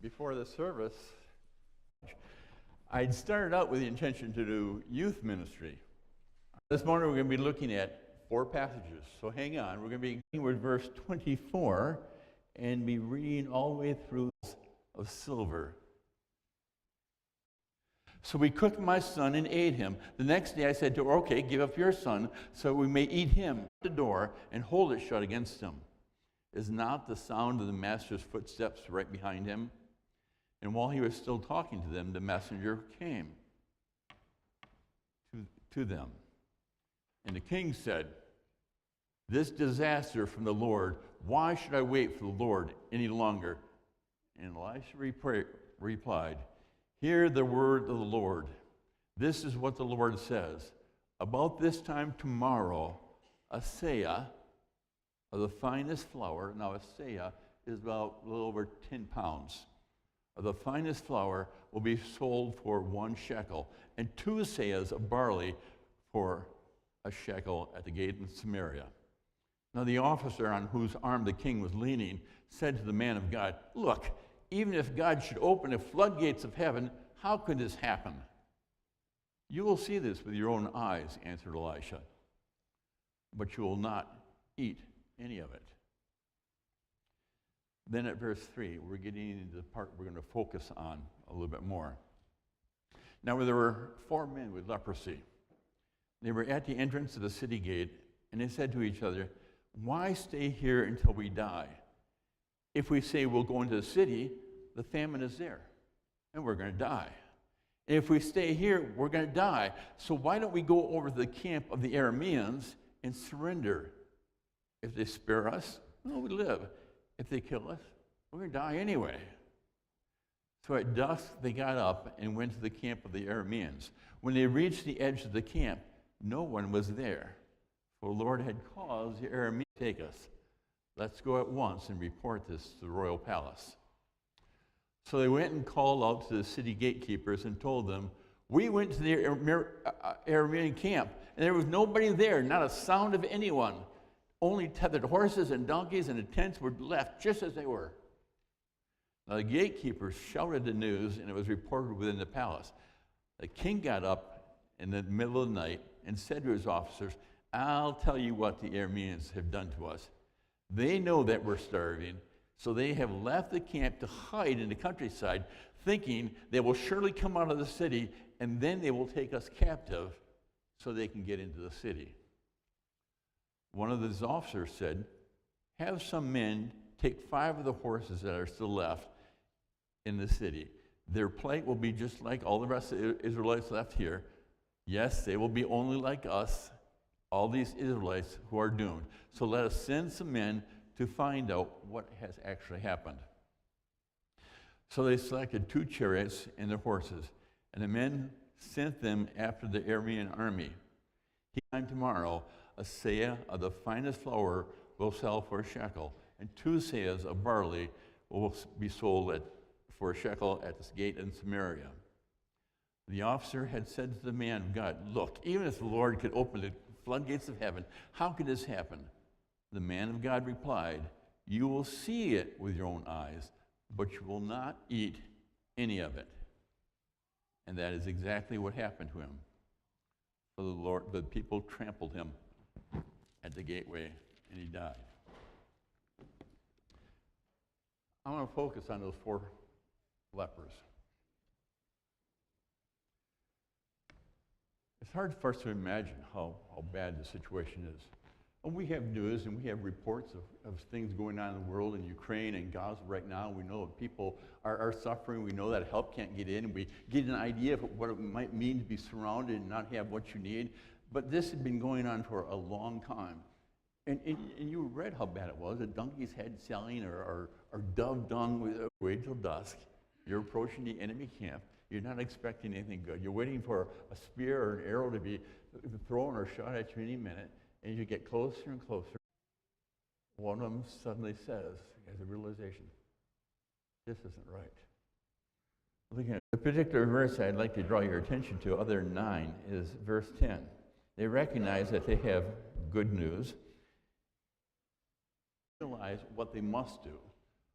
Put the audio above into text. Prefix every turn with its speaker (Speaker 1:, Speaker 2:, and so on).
Speaker 1: before the service, I'd started out with the intention to do youth ministry. This morning we're going to be looking at 4 passages, so hang on. We're going to be beginning with verse 24 and be reading all the way through of silver. So we cooked my son and ate him. The next day I said to her, okay, give up your son so we may eat him at the door and hold it shut against him. Is not the sound of the master's footsteps right behind him? And while he was still talking to them, the messenger came to them. And the king said, this disaster from the Lord, why should I wait for the Lord any longer? And Elisha replied, hear the word of the Lord. This is what the Lord says. About this time tomorrow, a seah of the finest flour, now a seah is about a little over 10 pounds, of the finest flour will be sold for 1 shekel, and 2 seahs of barley for a shekel at the gate in Samaria. Now the officer on whose arm the king was leaning said to the man of God, look, even if God should open the floodgates of heaven, how could this happen? You will see this with your own eyes, answered Elisha, but you will not eat any of it. Then at verse 3, we're getting into the part we're going to focus on a little bit more. Now there were 4 men with leprosy. They were at the entrance of the city gate, and they said to each other, why stay here until we die? If we say we'll go into the city, the famine is there, and we're going to die. And if we stay here, we're going to die. So why don't we go over to the camp of the Arameans and surrender? If they spare us, well, we live. If they kill us, we're going to die anyway. So at dusk, they got up and went to the camp of the Arameans. When they reached the edge of the camp, no one was there, for the Lord had caused the Arameans to take us. Let's go at once and report this to the royal palace. So they went and called out to the city gatekeepers and told them, we went to the Aramean camp, and there was nobody there, not a sound of anyone. Only tethered horses and donkeys and the tents were left just as they were. Now the gatekeepers shouted the news, and it was reported within the palace. The king got up in the middle of the night and said to his officers, I'll tell you what the Arameans have done to us. They know that we're starving, so they have left the camp to hide in the countryside, thinking they will surely come out of the city, and then they will take us captive so they can get into the city. One of his officers said, have some men take 5 of the horses that are still left in the city. Their plight will be just like all the rest of the Israelites left here. Yes, they will be only like us, all these Israelites who are doomed. So let us send some men to find out what has actually happened. So they selected 2 chariots and their horses, and the men sent them after the Aramean army. Time tomorrow, a seah of the finest flour will sell for a shekel, and 2 seahs of barley will be sold for a shekel at this gate in Samaria. The officer had said to the man of God, look, even if the Lord could open the floodgates of heaven, how could this happen? The man of God replied, you will see it with your own eyes, but you will not eat any of it. And that is exactly what happened to him. So the people trampled him at the gateway, and he died. I want to focus on those 4 lepers. It's hard for us to imagine how bad the situation is. And we have news and we have reports of things going on in the world, in Ukraine and Gaza right now. We know that people are suffering. We know that help can't get in. And we get an idea of what it might mean to be surrounded and not have what you need. But this had been going on for a long time. And you read how bad it was. A donkey's head selling or dove dung, wait till dusk. You're approaching the enemy camp. You're not expecting anything good. You're waiting for a spear or an arrow to be thrown or shot at you any minute. And you get closer and closer. One of them suddenly says, as a realization, this isn't right. Looking at the particular verse I'd like to draw your attention to, other than 9, is verse 10. They recognize that they have good news. Realize what they must do.